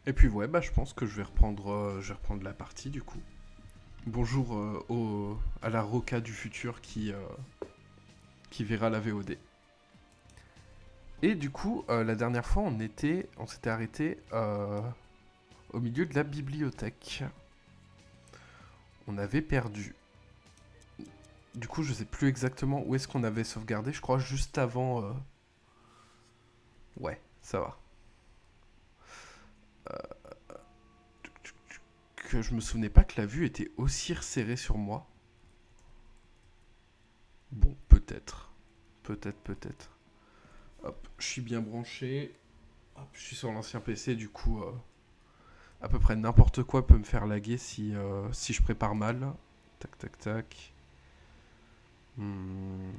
Et puis ouais, bah je pense que je vais reprendre la partie du coup. Bonjour à la Roca du futur qui verra la VOD. Et du coup, la dernière fois, on s'était arrêté au milieu de la bibliothèque. On avait perdu. Du coup, je sais plus exactement où est-ce qu'on avait sauvegardé. Je crois juste avant. Ouais, ça va. Que je me souvenais pas que la vue était aussi resserrée sur moi. Bon, peut-être. Peut-être. Hop, je suis bien branché. Hop, je suis sur l'ancien PC, du coup, à peu près n'importe quoi peut me faire laguer si je prépare mal. Tac. Hmm,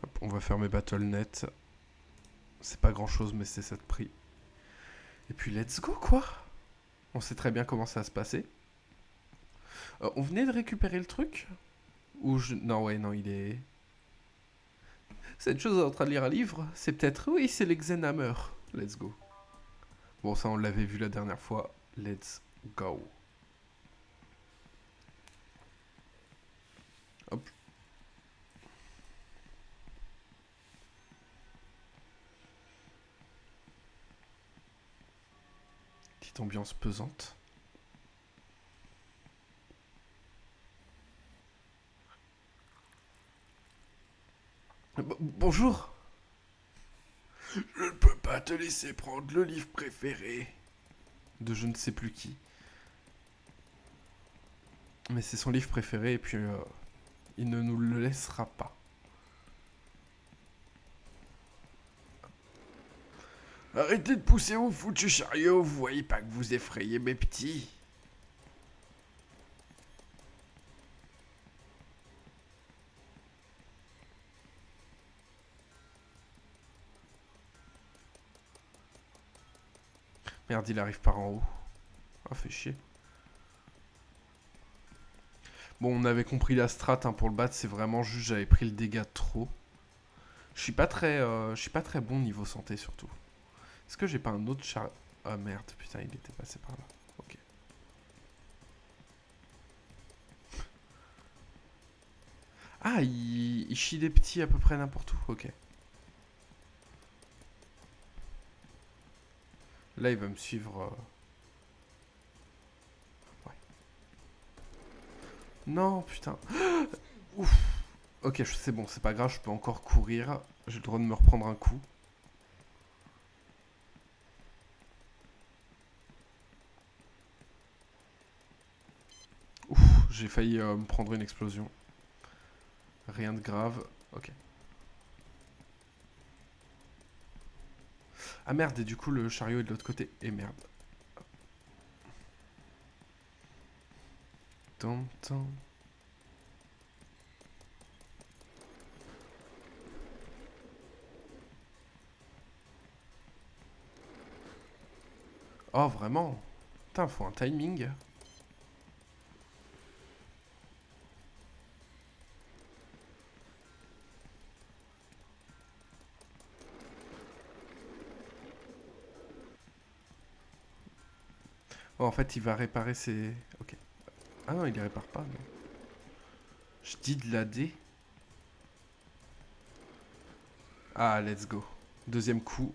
hop, on va faire mes BattleNet. C'est pas grand chose, mais c'est ça de prix. Et puis let's go, quoi. On sait très bien comment ça va se passer. On venait de récupérer le truc. Non, ouais, non, il est. Cette chose est en train de lire un livre, c'est peut-être. Oui, c'est l'Exenhammer. Let's go. Bon, ça, on l'avait vu la dernière fois. Let's go. Hop. Petite ambiance pesante. Bonjour. Je ne peux pas te laisser prendre le livre préféré de je ne sais plus qui. Mais c'est son livre préféré et puis il ne nous le laissera pas. Arrêtez de pousser vos foutus chariots, vous voyez pas que vous effrayez mes petits. Merde, il arrive par en haut. Ah, fait chier. Bon, on avait compris la strat hein, pour le battre, c'est vraiment juste j'avais pris le dégât de trop. Je suis pas très bon niveau santé surtout. Est-ce que j'ai pas un autre char... Ah merde, putain, il était passé par là. Ok. Ah, il chie des petits à peu près n'importe où. Ok. Là, il va me suivre. Ouais. Non, putain. Ouf. Ok, c'est bon, c'est pas grave, je peux encore courir. J'ai le droit de me reprendre un coup. Ouf, j'ai failli me prendre une explosion. Rien de grave. Ok. Ah merde, et du coup, le chariot est de l'autre côté. Et merde. Tant. Oh, vraiment. Putain, faut un timing. Oh, en fait, il va réparer ses... Ok. Ah non, il les répare pas, non. Je dis de la D. Ah, let's go. Deuxième coup.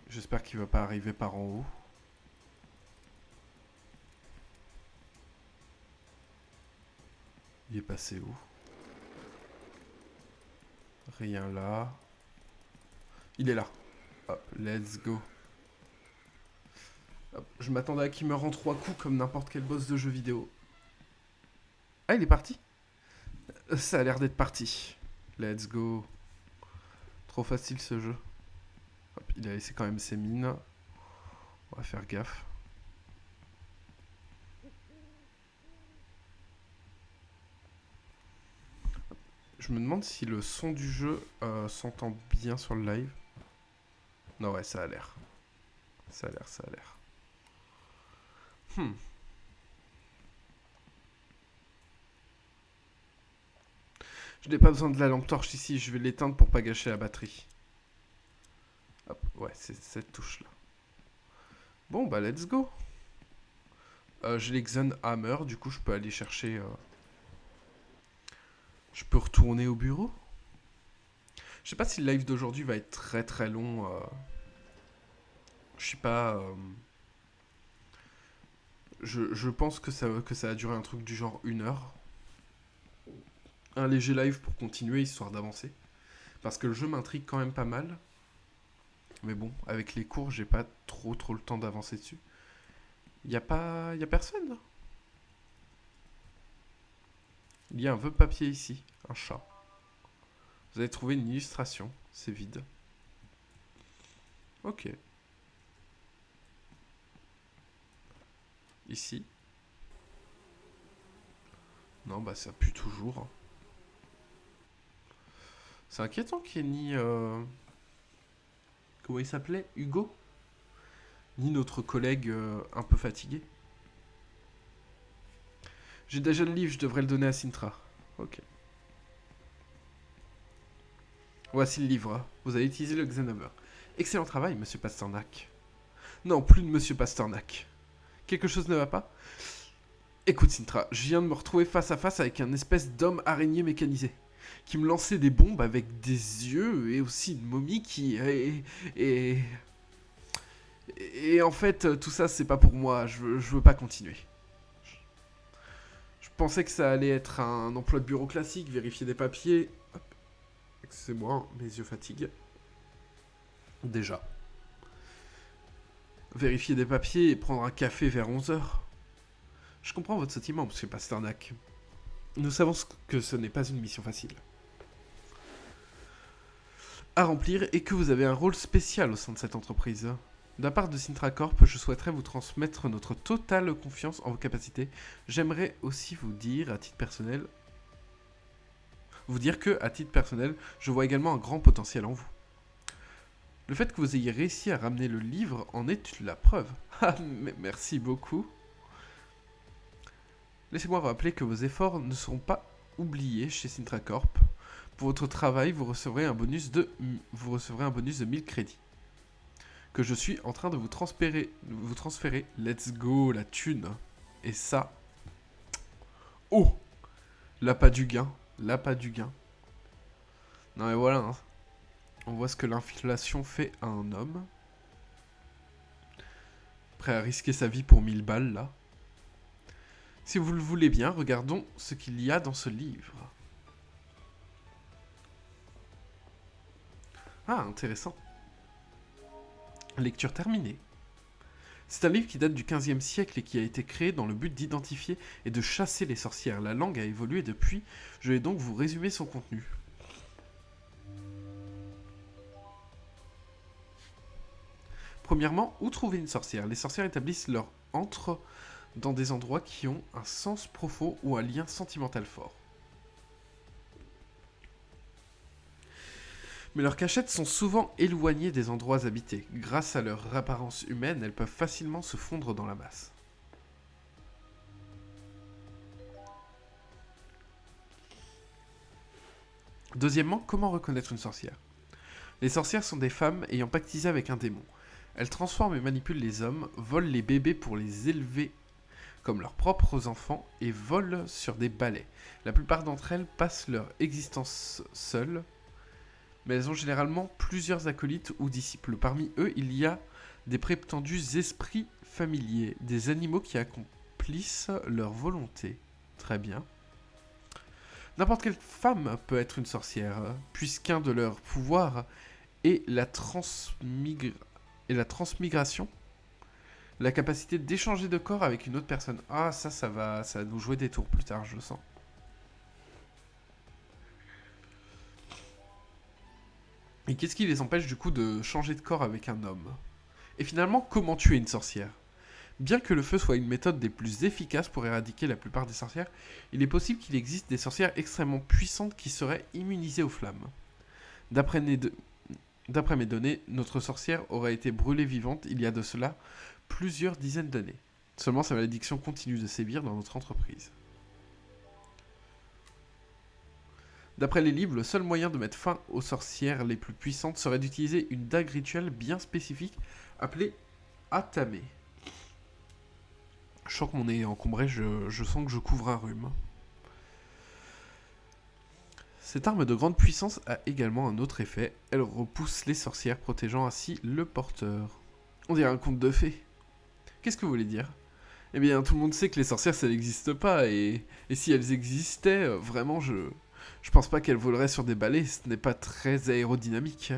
J'espère qu'il va pas arriver par en haut. Il est passé où? Rien là. Il est là. Hop, let's go. Hop, je m'attendais à qu'il meure en 3 coups comme n'importe quel boss de jeu vidéo. Ah, il est parti. Ça a l'air d'être parti. Let's go. Trop facile ce jeu. Hop, il a laissé quand même ses mines. On va faire gaffe. Je me demande si le son du jeu s'entend bien sur le live. Non, ouais, ça a l'air. Ça a l'air. Hmm. Je n'ai pas besoin de la lampe torche ici, je vais l'éteindre pour pas gâcher la batterie. Hop, ouais, c'est cette touche-là. Bon, bah, let's go. J'ai l'Exxon Hammer, du coup, je peux aller chercher... Je peux retourner au bureau. Je sais pas si le live d'aujourd'hui va être très très long. Je sais pas... Je pense que ça va durer un truc du genre 1 heure. Un léger live pour continuer, histoire d'avancer. Parce que le jeu m'intrigue quand même pas mal. Mais bon, avec les cours, j'ai pas trop le temps d'avancer dessus. Y a personne. Il y a un vœu papier ici, un chat. Vous avez trouvé une illustration, c'est vide. Ok. Ici. Non, bah ça pue toujours. C'est inquiétant qu'il n'y ait ni... Comment il s'appelait? Hugo? Ni notre collègue un peu fatigué. J'ai déjà le livre, je devrais le donner à Sintra. Ok. Voici le livre. Vous avez utilisé le Xenover. Excellent travail, monsieur Pasternak. Non, plus de monsieur Pasternak. Quelque chose ne va pas? Écoute, Sintra, je viens de me retrouver face à face avec un espèce d'homme araignée mécanisé. Qui me lançait des bombes avec des yeux et aussi une momie qui... Et en fait, tout ça, c'est pas pour moi. Je veux pas continuer. Je pensais que ça allait être un emploi de bureau classique, vérifier des papiers. Excusez-moi, mes yeux fatiguent. Déjà. Vérifier des papiers et prendre un café vers 11h. Je comprends votre sentiment, monsieur Pasternak. Nous savons que ce n'est pas une mission facile à remplir et que vous avez un rôle spécial au sein de cette entreprise. De la part de Sintra Corp, je souhaiterais vous transmettre notre totale confiance en vos capacités. J'aimerais aussi vous dire, à titre personnel, je vois également un grand potentiel en vous. Le fait que vous ayez réussi à ramener le livre en est la preuve. Ah, merci beaucoup. Laissez-moi vous rappeler que vos efforts ne seront pas oubliés chez Sintra Corp. Pour votre travail, vous recevrez un bonus de 1000 crédits. Que je suis en train de vous transférer. Let's go, la thune. Et ça... Oh! L'appât du gain. Non mais voilà, hein. On voit ce que l'inflation fait à un homme. Prêt à risquer sa vie pour 1000 balles, là. Si vous le voulez bien, regardons ce qu'il y a dans ce livre. Ah, intéressant. Lecture terminée. C'est un livre qui date du XVe siècle et qui a été créé dans le but d'identifier et de chasser les sorcières. La langue a évolué depuis, je vais donc vous résumer son contenu. Premièrement, où trouver une sorcière? Les sorcières établissent leur antre dans des endroits qui ont un sens profond ou un lien sentimental fort. Mais leurs cachettes sont souvent éloignées des endroits habités. Grâce à leur apparence humaine, elles peuvent facilement se fondre dans la masse. Deuxièmement, comment reconnaître une sorcière? Les sorcières sont des femmes ayant pactisé avec un démon. Elles transforment et manipulent les hommes, volent les bébés pour les élever comme leurs propres enfants et volent sur des balais. La plupart d'entre elles passent leur existence seules, mais elles ont généralement plusieurs acolytes ou disciples. Parmi eux, il y a des prétendus esprits familiers, des animaux qui accomplissent leur volonté. Très bien. N'importe quelle femme peut être une sorcière, puisqu'un de leurs pouvoirs est la transmigration, la capacité d'échanger de corps avec une autre personne. Ah, ça va nous jouer des tours plus tard, je le sens. Et qu'est-ce qui les empêche du coup de changer de corps avec un homme? Et finalement, comment tuer une sorcière? Bien que le feu soit une méthode des plus efficaces pour éradiquer la plupart des sorcières, il est possible qu'il existe des sorcières extrêmement puissantes qui seraient immunisées aux flammes. D'après mes données, notre sorcière aurait été brûlée vivante il y a de cela plusieurs dizaines d'années. Seulement, sa malédiction continue de sévir dans notre entreprise. D'après les livres, le seul moyen de mettre fin aux sorcières les plus puissantes serait d'utiliser une dague rituelle bien spécifique appelée Atame. Je sens que mon nez est encombré, je sens que je couvre un rhume. Cette arme de grande puissance a également un autre effet. Elle repousse les sorcières, protégeant ainsi le porteur. On dirait un conte de fées. Qu'est-ce que vous voulez dire ? Eh bien, tout le monde sait que les sorcières, ça n'existe pas, et si elles existaient, vraiment, je pense pas qu'elles voleraient sur des balais, ce n'est pas très aérodynamique.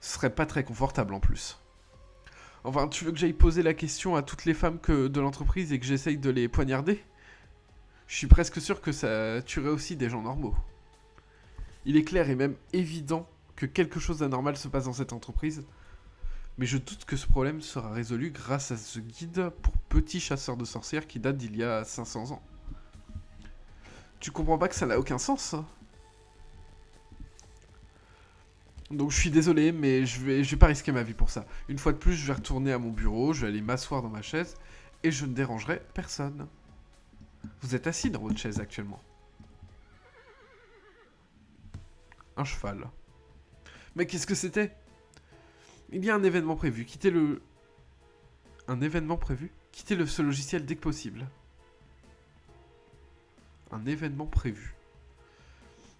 Ce serait pas très confortable en plus. Enfin, tu veux que j'aille poser la question à toutes les femmes de l'entreprise et que j'essaye de les poignarder ? Je suis presque sûr que ça tuerait aussi des gens normaux. Il est clair et même évident que quelque chose d'anormal se passe dans cette entreprise, mais je doute que ce problème sera résolu grâce à ce guide pour petits chasseurs de sorcières qui date d'il y a 500 ans. Tu comprends pas que ça n'a aucun sens, ça ? Donc je suis désolé, mais je vais pas risquer ma vie pour ça. Une fois de plus, je vais retourner à mon bureau, je vais aller m'asseoir dans ma chaise, et je ne dérangerai personne. Vous êtes assis dans votre chaise actuellement. Un cheval. Mais qu'est-ce que c'était ? Il y a un événement prévu. Un événement prévu ? Quittez ce logiciel dès que possible. Un événement prévu.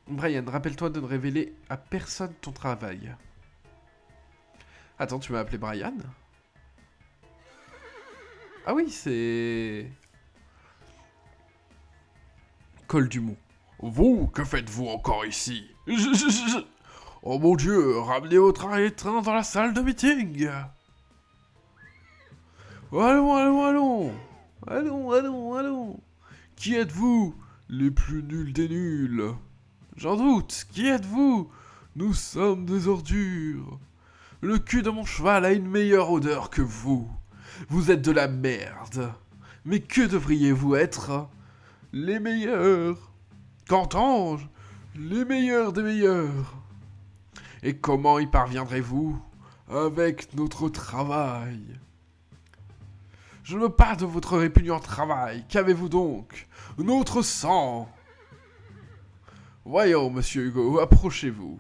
Brian, rappelle-toi de ne révéler à personne ton travail. Attends, tu m'as appelé Brian ? Ah oui, c'est... Col Dumont. Vous, que faites-vous encore ici ? Oh mon Dieu, ramenez votre arrêt-train dans la salle de meeting. Allons. Qui êtes-vous ? Les plus nuls des nuls. J'en doute, qui êtes-vous ? Nous sommes des ordures. Le cul de mon cheval a une meilleure odeur que vous. Vous êtes de la merde. Mais que devriez-vous être ? Les meilleurs. Qu'entends-je ? Les meilleurs des meilleurs. Et comment y parviendrez-vous ? Avec notre travail. Je ne veux pas de votre répugnant travail. Qu'avez-vous donc ? Notre sang. Voyons, monsieur Hugo, approchez-vous.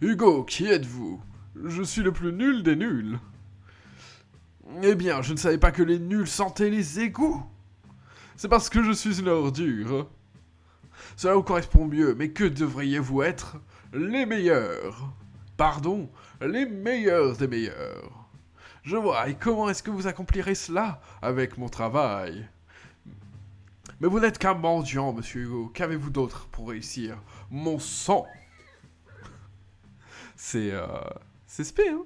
Hugo, qui êtes-vous ? Je suis le plus nul des nuls. Eh bien, je ne savais pas que les nuls sentaient les égouts. C'est parce que je suis une ordure. Cela vous correspond mieux, mais que devriez-vous être ? Les meilleurs. Pardon, les meilleurs des meilleurs. Je vois, et comment est-ce que vous accomplirez cela ? Avec mon travail. Mais vous n'êtes qu'un mendiant, monsieur Hugo. Qu'avez-vous d'autre pour réussir ? Mon sang. C'est spé, hein ?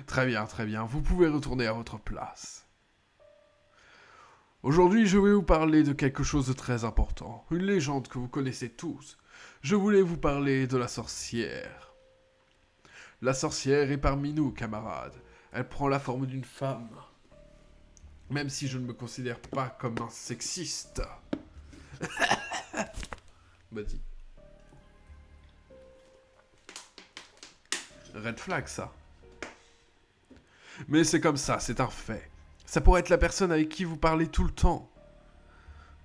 Très bien. Vous pouvez retourner à votre place. Aujourd'hui, je vais vous parler de quelque chose de très important. Une légende que vous connaissez tous. Je voulais vous parler de la sorcière. La sorcière est parmi nous, camarades. Elle prend la forme d'une femme. Même si je ne me considère pas comme un sexiste. Vas-y. Red flag, ça. Mais c'est comme ça, c'est un fait. Ça pourrait être la personne avec qui vous parlez tout le temps.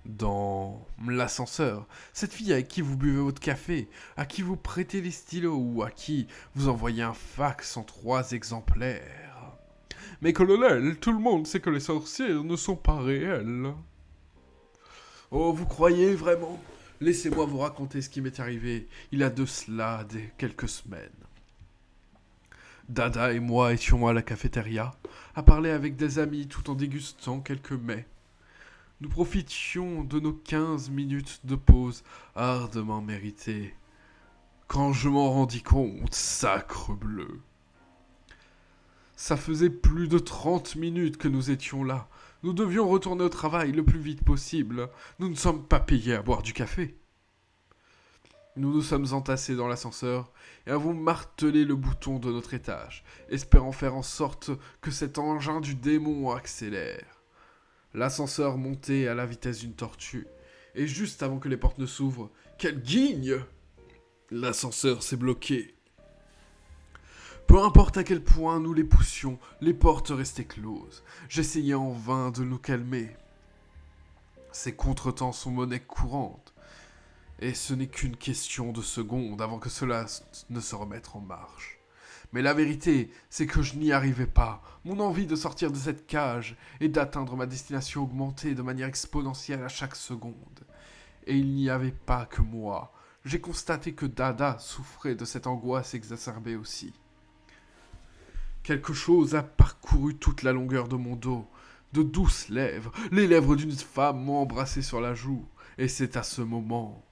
Dans l'ascenseur, cette fille avec qui vous buvez votre café, à qui vous prêtez les stylos ou à qui vous envoyez un fax en 3 exemplaires. Mais colonel, tout le monde sait que les sorcières ne sont pas réelles. Oh, vous croyez vraiment ? Laissez-moi vous raconter ce qui m'est arrivé il y a de cela quelques semaines. Dada et moi étions à la cafétéria, à parler avec des amis tout en dégustant quelques mets. Nous profitions de nos 15 minutes de pause ardemment méritées. Quand je m'en rendis compte, sacre bleu. Ça faisait plus de 30 minutes que nous étions là. Nous devions retourner au travail le plus vite possible. Nous ne sommes pas payés à boire du café. Nous nous sommes entassés dans l'ascenseur et avons martelé le bouton de notre étage, espérant faire en sorte que cet engin du démon accélère. L'ascenseur montait à la vitesse d'une tortue, et juste avant que les portes ne s'ouvrent, quelle guigne ! L'ascenseur s'est bloqué. Peu importe à quel point nous les poussions, les portes restaient closes. J'essayais en vain de nous calmer. Ces contretemps sont monnaie courante. Et ce n'est qu'une question de secondes avant que cela ne se remette en marche. Mais la vérité, c'est que je n'y arrivais pas. Mon envie de sortir de cette cage et d'atteindre ma destination augmentait de manière exponentielle à chaque seconde. Et il n'y avait pas que moi. J'ai constaté que Dada souffrait de cette angoisse exacerbée aussi. Quelque chose a parcouru toute la longueur de mon dos. De douces lèvres, les lèvres d'une femme m'ont embrassé sur la joue. Et c'est à ce moment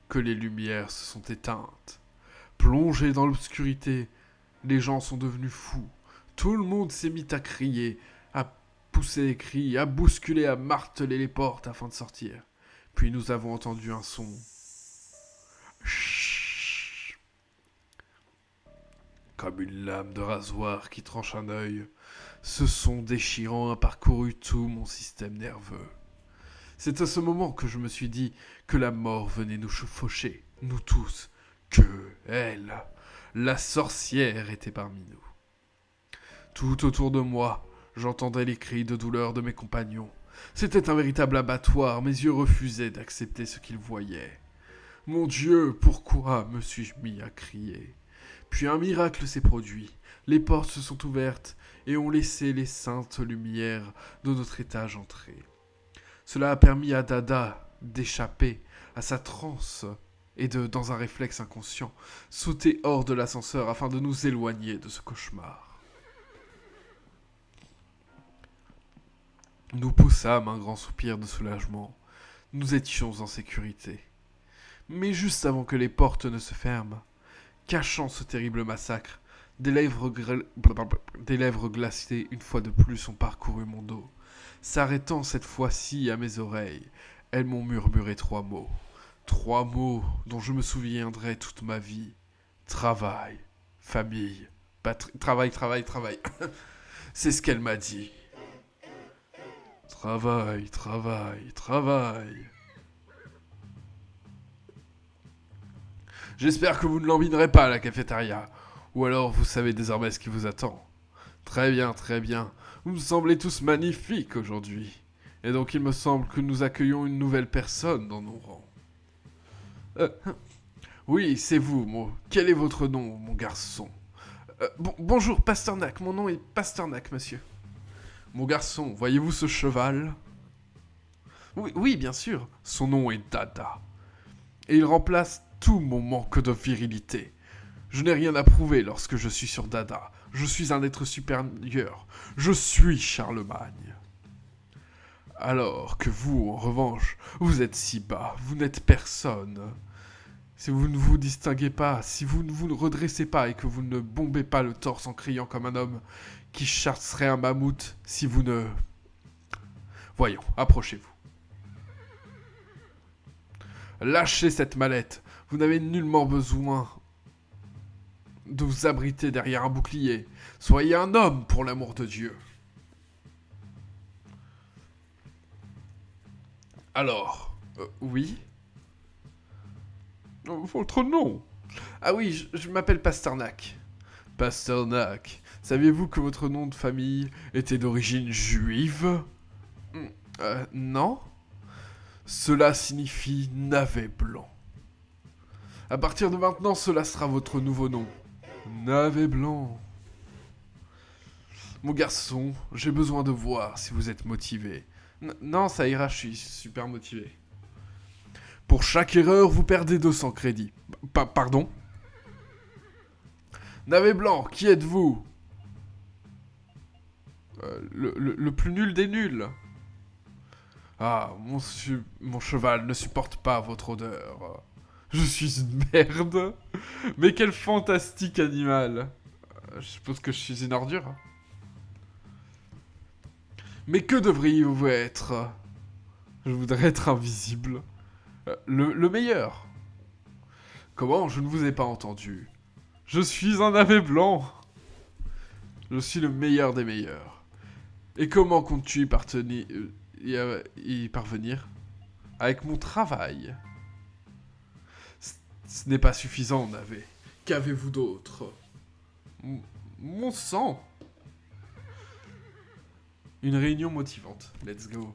que les lumières se sont éteintes. Plongés dans l'obscurité, les gens sont devenus fous. Tout le monde s'est mis à crier, à pousser des cris, à bousculer, à marteler les portes afin de sortir. Puis nous avons entendu un son. Chut. Comme une lame de rasoir qui tranche un œil. Ce son déchirant a parcouru tout mon système nerveux. C'est à ce moment que je me suis dit que la mort venait nous faucher, nous tous, que elle, la sorcière, était parmi nous. Tout autour de moi, j'entendais les cris de douleur de mes compagnons. C'était un véritable abattoir, mes yeux refusaient d'accepter ce qu'ils voyaient. Mon Dieu, pourquoi me suis-je mis à crier? Puis un miracle s'est produit. Les portes se sont ouvertes et ont laissé les saintes lumières de notre étage entrer. Cela a permis à Dada d'échapper à sa transe et de, dans un réflexe inconscient, sauter hors de l'ascenseur afin de nous éloigner de ce cauchemar. Nous poussâmes un grand soupir de soulagement. Nous étions en sécurité. Mais juste avant que les portes ne se ferment, cachant ce terrible massacre, des lèvres glacées une fois de plus ont parcouru mon dos. S'arrêtant cette fois-ci à mes oreilles, elles m'ont murmuré 3 mots. 3 mots dont je me souviendrai toute ma vie. Travail, famille, patrie... Travail. C'est ce qu'elle m'a dit. Travail. J'espère que vous ne l'embinerez pas à la cafétéria. Ou alors vous savez désormais ce qui vous attend. Très bien. Vous me semblez tous magnifiques aujourd'hui. Et donc il me semble que nous accueillons une nouvelle personne dans nos rangs. Oui, c'est vous, quel est votre nom, mon garçon? Bonjour, Pasternak. Mon nom est Pasternak, monsieur. Mon garçon, voyez-vous ce cheval? Oui, bien sûr. Son nom est Dada. Et il remplace tout mon manque de virilité. Je n'ai rien à prouver lorsque je suis sur Dada. Je suis un être supérieur. Je suis Charlemagne. Alors que vous, en revanche, vous êtes si bas, vous n'êtes personne. Si vous ne vous distinguez pas, si vous ne vous redressez pas et que vous ne bombez pas le torse en criant comme un homme qui chasserait un mammouth, si vous ne... Voyons, approchez-vous. Lâchez cette mallette. Vous n'avez nullement besoin de vous abriter derrière un bouclier. Soyez un homme, pour l'amour de Dieu. Alors, oui? Votre nom? Ah oui, je m'appelle Pasternak. Pasternak, saviez-vous que votre nom de famille était d'origine juive? Non? Cela signifie navet blanc. À partir de maintenant, cela sera votre nouveau nom. Navet blanc. Mon garçon, j'ai besoin de voir si vous êtes motivé. Non, ça ira, je suis super motivé. Pour chaque erreur, vous perdez 200 crédits. Pardon? Navet blanc, qui êtes-vous? Le plus nul des nuls. Ah, mon cheval ne supporte pas votre odeur. Je suis une merde. Mais quel fantastique animal. Je suppose que je suis une ordure. Mais que devriez-vous être? Je voudrais être invisible. Le meilleur. Comment? Je ne vous ai pas entendu. Je suis un navet blanc. Je suis le meilleur des meilleurs. Et comment comptes-tu y parvenir? Avec mon travail. Ce n'est pas suffisant, navet. Qu'avez-vous d'autre? Mon sang. Une réunion motivante. Let's go.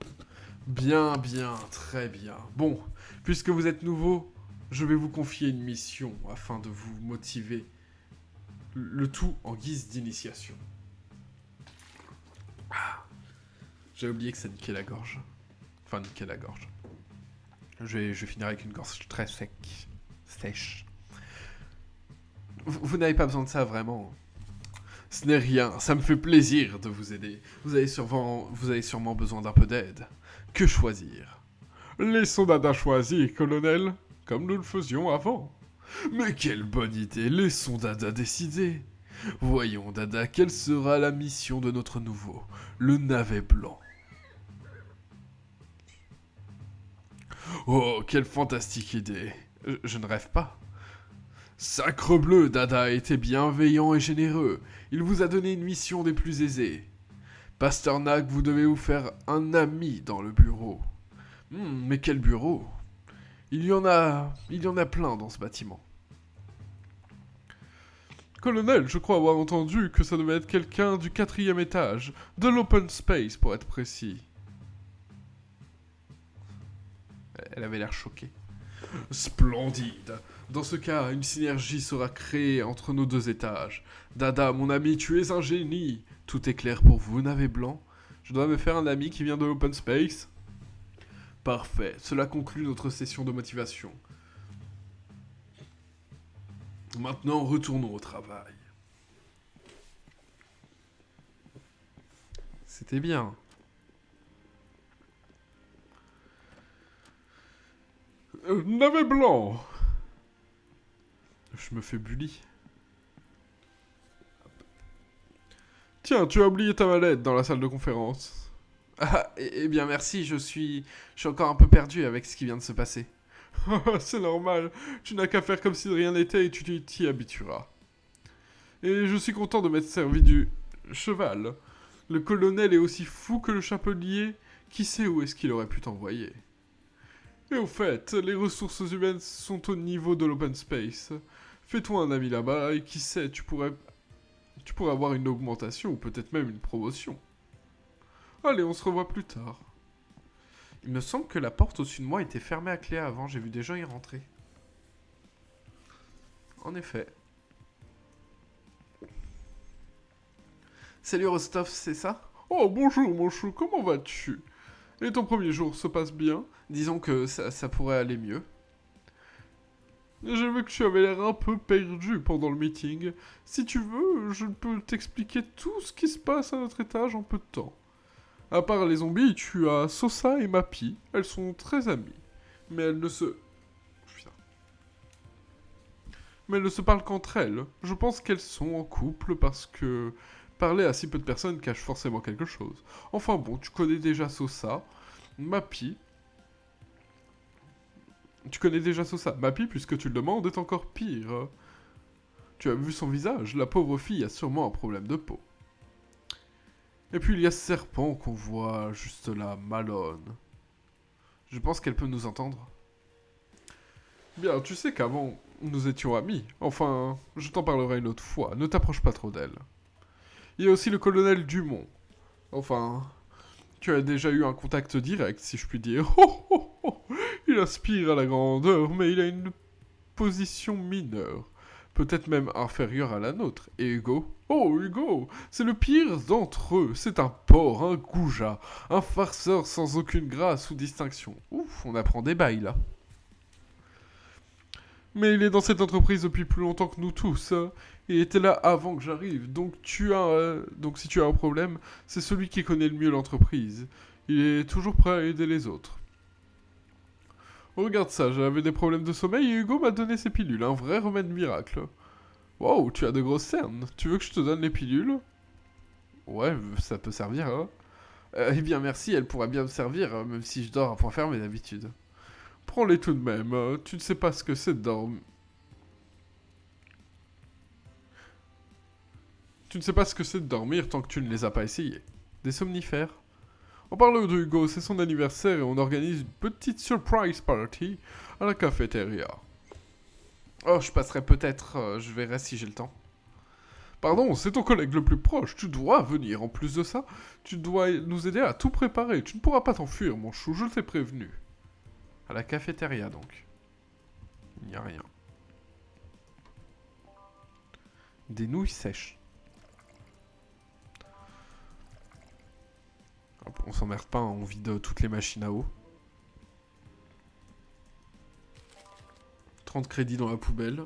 Bien, bien, très bien. Bon, puisque vous êtes nouveau, je vais vous confier une mission afin de vous motiver. Le tout en guise d'initiation. J'ai oublié que ça niquait la gorge. Enfin, niquait la gorge. Je vais finir avec une gorge très sèche. Vous n'avez pas besoin de ça, vraiment. Ce n'est rien, ça me fait plaisir de vous aider. Vous avez sûrement besoin d'un peu d'aide. Que choisir? Laissons Dada choisir, colonel, comme nous le faisions avant. Mais quelle bonne idée, laissons Dada décider. Voyons, Dada, quelle sera la mission de notre nouveau, le navet blanc? Oh, quelle fantastique idée. Je ne rêve pas. Sacrebleu, Dada a été bienveillant et généreux. Il vous a donné une mission des plus aisées. Pasternak, vous devez vous faire un ami dans le bureau. Mais quel bureau? Il y en a plein dans ce bâtiment. Colonel, je crois avoir entendu que ça devait être quelqu'un du 4e étage, de l'open space pour être précis. Elle avait l'air choquée. Splendide. Dans ce cas, une synergie sera créée entre nos deux étages. Dada, mon ami, tu es un génie. Tout est clair pour vous, navet blanc? Je dois me faire un ami qui vient de l'open space. Parfait. Cela conclut notre session de motivation. Maintenant, retournons au travail. C'était bien. Navet blanc. Je me fais bully. Tiens, tu as oublié ta mallette dans la salle de conférence. Ah, eh bien merci, je suis encore un peu perdu avec ce qui vient de se passer. C'est normal, tu n'as qu'à faire comme si de rien n'était et tu t'y habitueras. Et je suis content de m'être servi du cheval. Le colonel est aussi fou que le chapelier. Qui sait où est-ce qu'il aurait pu t'envoyer? Et au fait, les ressources humaines sont au niveau de l'open space. Fais-toi un ami là-bas et qui sait, tu pourrais avoir une augmentation ou peut-être même une promotion. Allez, on se revoit plus tard. Il me semble que la porte au-dessus de moi était fermée à clé avant, j'ai vu des gens y rentrer. En effet. Salut Rostov, c'est ça? Oh, bonjour mon chou, comment vas-tu? Et ton premier jour se passe bien? Disons que ça pourrait aller mieux. J'ai vu que tu avais l'air un peu perdu pendant le meeting. Si tu veux, je peux t'expliquer tout ce qui se passe à notre étage en peu de temps. À part les zombies, tu as Sosa et Mappy. Elles sont très amies. Mais elles ne se... Putain. Mais elles ne se parlent qu'entre elles. Je pense qu'elles sont en couple parce que... Parler à si peu de personnes cache forcément quelque chose. Enfin bon, tu connais déjà Sosa. Mappy... Tu connais déjà Sosa. Mappy, puisque tu le demandes, est encore pire. Tu as vu son visage, la pauvre fille a sûrement un problème de peau. Et puis il y a ce serpent qu'on voit juste là, Malone. Je pense qu'elle peut nous entendre. Bien, tu sais qu'avant, nous étions amis. Enfin, je t'en parlerai une autre fois, ne t'approche pas trop d'elle. Il y a aussi le colonel Dumont. Enfin, tu as déjà eu un contact direct, si je puis dire. Oh, oh, oh. Il aspire à la grandeur, mais il a une position mineure. Peut-être même inférieure à la nôtre. Et Hugo? Oh, Hugo! C'est le pire d'entre eux. C'est un porc, un goujat, un farceur sans aucune grâce ou distinction. Ouf, on apprend des bails, là. Mais il est dans cette entreprise depuis plus longtemps que nous tous. Il était là avant que j'arrive. Donc si tu as un problème, c'est celui qui connaît le mieux l'entreprise. Il est toujours prêt à aider les autres. Regarde ça, j'avais des problèmes de sommeil et Hugo m'a donné ses pilules, un vrai remède miracle. Wow, tu as de grosses cernes. Tu veux que je te donne les pilules? Ouais, ça peut servir, hein. Eh bien merci, elle pourrait bien me servir, même si je dors à point fermé d'habitude. Prends-les tout de même, tu ne sais pas ce que c'est de dormir. Tu ne sais pas ce que c'est de dormir tant que tu ne les as pas essayés. Des somnifères. En parlant de Hugo, c'est son anniversaire et on organise une petite surprise party à la cafétéria. Oh, je passerai peut-être, je verrai si j'ai le temps. Pardon, c'est ton collègue le plus proche, tu dois venir. En plus de ça, tu dois nous aider à tout préparer. Tu ne pourras pas t'enfuir, mon chou, je t'ai prévenu. À la cafétéria, donc. Il n'y a rien. Des nouilles sèches. Hop, on s'emmerde pas, hein, on vide toutes les machines à eau. 30 crédits dans la poubelle.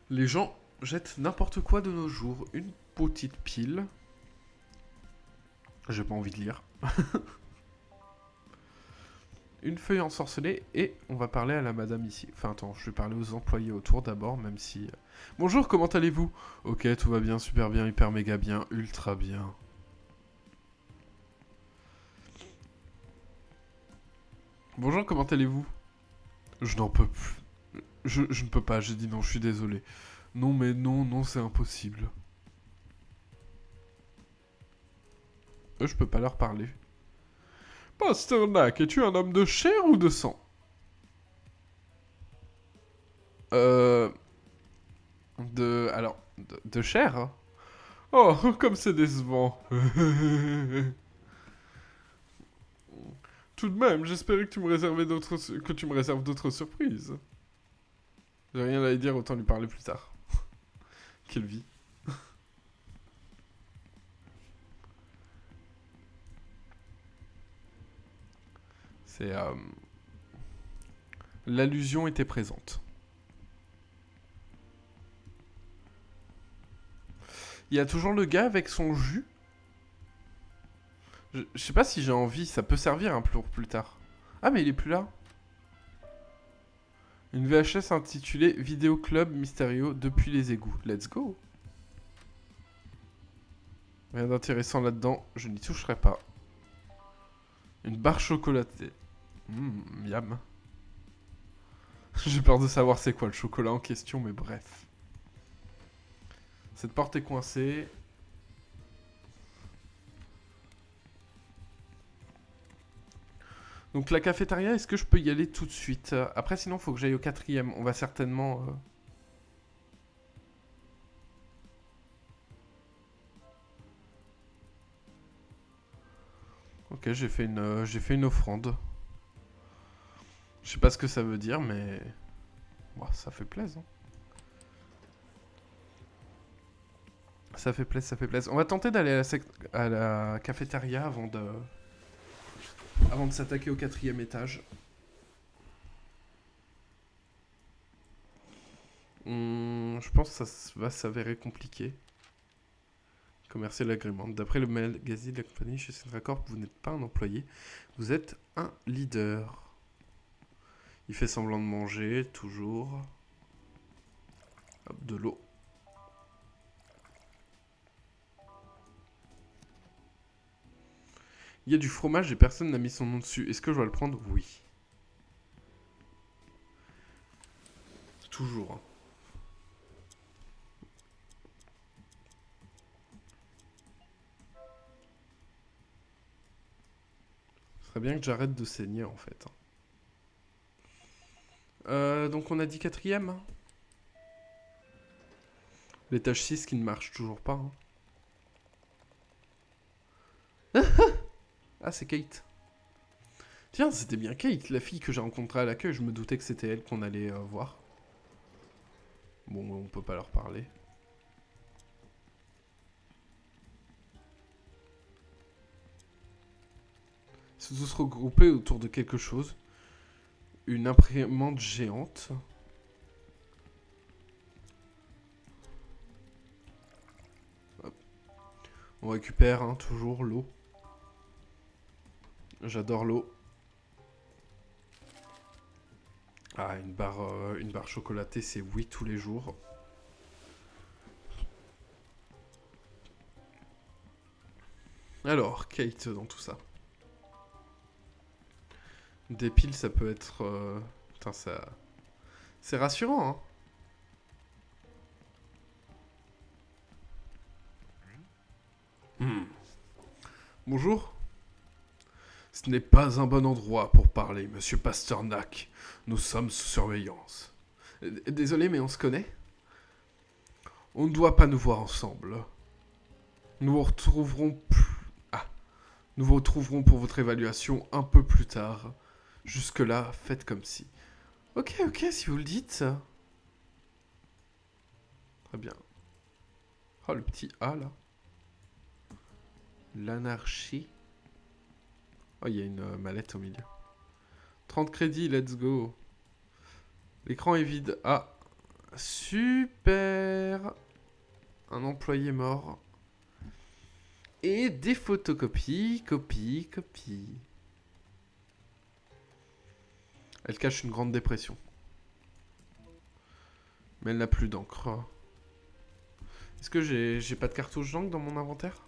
Les gens jettent n'importe quoi de nos jours. Une petite pile. J'ai pas envie de lire. Une feuille ensorcelée et on va parler à la madame ici. Enfin attends, je vais parler aux employés autour d'abord, même si... Bonjour, comment allez-vous? Ok, tout va bien, super bien, hyper méga bien, ultra bien. Bonjour, comment allez-vous? Je n'en peux plus. Je ne peux pas, j'ai dit non, je suis désolé. Non mais non, non, c'est impossible. Je peux pas leur parler. Pasternak, es-tu un homme de chair ou de sang? Alors, de chair, hein. Oh, comme c'est décevant. Tout de même, j'espérais que tu me réserves d'autres surprises. J'ai rien à lui dire, autant lui parler plus tard. Quelle vie. C'est... L'allusion était présente. Il y a toujours le gars avec son jus. Je sais pas si j'ai envie, ça peut servir un pour plus tard. Ah mais il est plus là. Une VHS intitulée Vidéo Club Mysterio depuis les égouts. Let's go. Rien d'intéressant là-dedans, je n'y toucherai pas. Une barre chocolatée. Miam. J'ai peur de savoir c'est quoi le chocolat en question, mais bref. Cette porte est coincée. Donc la cafétéria, est-ce que je peux y aller tout de suite? Après, sinon, il faut que j'aille au 4e. On va certainement... Ok, j'ai fait une offrande. Je sais pas ce que ça veut dire, mais... Bon, ça fait plaisir. Ça fait plaisir, ça fait plaisir. On va tenter d'aller à la cafétéria avant de s'attaquer au 4e étage. Je pense que ça va s'avérer compliqué. Commercial l'agrément. D'après le magazine de la compagnie chez Centracorp, vous n'êtes pas un employé, vous êtes un leader. Il fait semblant de manger, toujours. Hop, de l'eau. Il y a du fromage et personne n'a mis son nom dessus. Est-ce que je dois le prendre? Oui. Toujours. Ce serait bien que j'arrête de saigner en fait. Donc on a dit 4e. L'étage 6 qui ne marche toujours pas. Hein. Ah, c'est Kate. Tiens, c'était bien Kate, la fille que j'ai rencontrée à l'accueil. Je me doutais que c'était elle qu'on allait voir. Bon, on peut pas leur parler. Ils sont tous regroupés autour de quelque chose. Une imprimante géante. Hop. On récupère toujours l'eau. J'adore l'eau. Ah, une barre chocolatée, c'est oui tous les jours. Alors, Kate dans tout ça. Des piles, ça peut être... Putain, ça... C'est rassurant, hein. Bonjour. Ce n'est pas un bon endroit pour parler, monsieur Pasternak. Nous sommes sous surveillance. Désolé, mais on se connaît? On ne doit pas nous voir ensemble. Nous vous retrouverons nous vous retrouverons pour votre évaluation un peu plus tard. Jusque-là, faites comme si. Ok, si vous le dites. Très bien. Oh, le petit A, là. L'anarchie. Oh, il y a une mallette au milieu. 30 crédits, let's go. L'écran est vide. Ah, super. Un employé mort. Et des photocopies, copie. Elle cache une grande dépression. Mais elle n'a plus d'encre. Est-ce que j'ai pas de cartouche d'encre dans mon inventaire?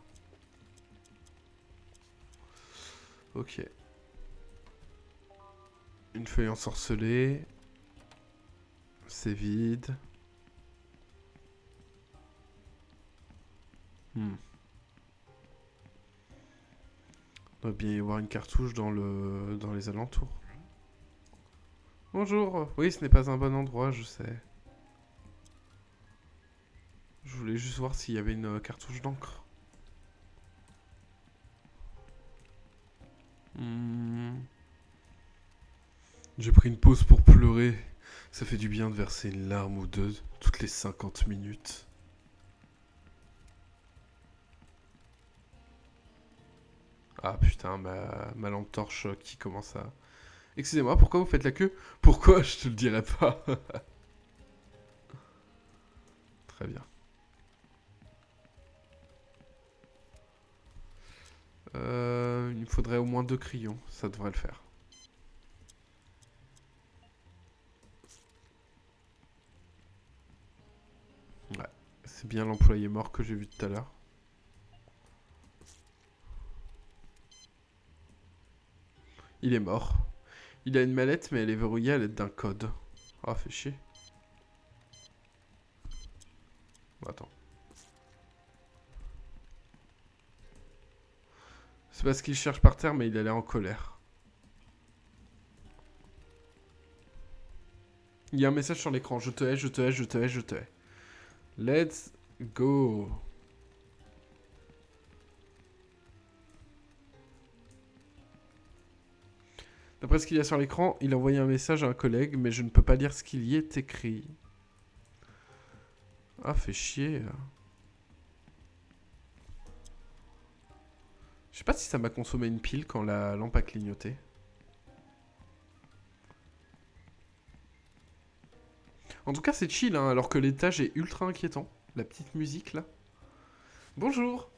Ok. Une feuille ensorcelée. C'est vide. Il doit bien y avoir une cartouche dans les alentours. Bonjour. Oui, ce n'est pas un bon endroit, je sais. Je voulais juste voir s'il y avait une cartouche d'encre. J'ai pris une pause pour pleurer. Ça fait du bien de verser une larme ou deux toutes les 50 minutes. Ah putain, ma lampe torche qui commence à... Excusez-moi, pourquoi vous faites la queue? Pourquoi? Je te le dirai pas. Très bien. Il me faudrait au moins 2 crayons, ça devrait le faire. Ouais, c'est bien l'employé mort que j'ai vu tout à l'heure. Il est mort. Il a une mallette, mais elle est verrouillée à l'aide d'un code. Ah, fait chier. Attends. C'est parce qu'il cherche par terre, mais il a l'air en colère. Il y a un message sur l'écran. Je te hais, je te hais, je te hais, je te hais. Let's go. D'après ce qu'il y a sur l'écran, il a envoyé un message à un collègue, mais je ne peux pas lire ce qu'il y est écrit. Ah, fait chier. Je sais pas si ça m'a consommé une pile quand la lampe a clignoté. En tout cas, c'est chill, hein, alors que l'étage est ultra inquiétant. La petite musique, là. Bonjour.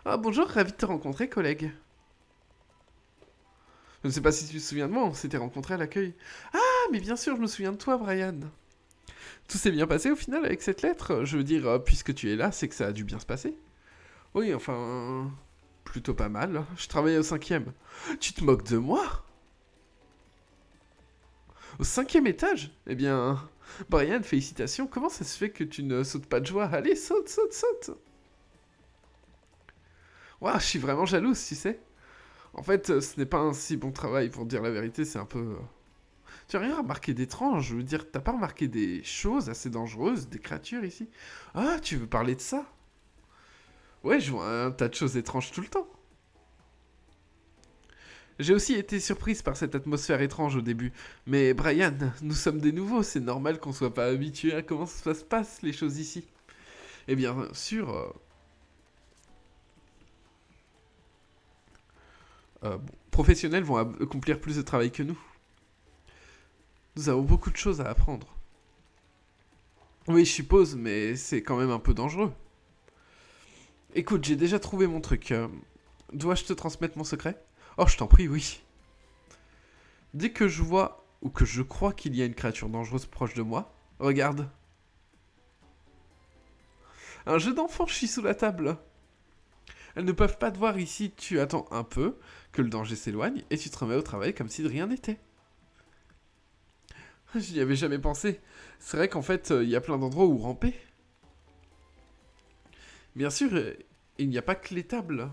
Ah, bonjour, ravi de te rencontrer, collègue. Je ne sais pas si tu te souviens de moi, on s'était rencontrés à l'accueil. Ah, mais bien sûr, je me souviens de toi, Brian. Tout s'est bien passé au final avec cette lettre? Je veux dire, puisque tu es là, c'est que ça a dû bien se passer. Oui, enfin... Plutôt pas mal. Je travaillais au 5e. Tu te moques de moi? Au 5e étage? Eh bien... Brian, félicitations. Comment ça se fait que tu ne sautes pas de joie? Allez, saute, saute, saute. Ouah, je suis vraiment jalouse, tu sais. En fait, ce n'est pas un si bon travail, pour dire la vérité, c'est un peu... Tu as rien remarqué d'étrange? Je veux dire, t'as pas remarqué des choses assez dangereuses, des créatures ici? Ah, tu veux parler de ça? Ouais, je vois un tas de choses étranges tout le temps. J'ai aussi été surprise par cette atmosphère étrange au début. Mais Brian, nous sommes des nouveaux, c'est normal qu'on soit pas habitué à comment ça se passe les choses ici. Et bien sûr... professionnels vont accomplir plus de travail que nous. Nous avons beaucoup de choses à apprendre. Oui, je suppose, mais c'est quand même un peu dangereux. Écoute, j'ai déjà trouvé mon truc. Dois-je te transmettre mon secret? Oh, je t'en prie, oui. Dès que je vois, ou que je crois qu'il y a une créature dangereuse proche de moi, regarde. Un jeu d'enfant chie sous la table. Elles ne peuvent pas te voir ici, tu attends un peu, que le danger s'éloigne, et tu te remets au travail comme si de rien n'était. Je n'y avais jamais pensé. C'est vrai qu'en fait, il y a plein d'endroits où ramper. Bien sûr, il n'y a pas que les tables.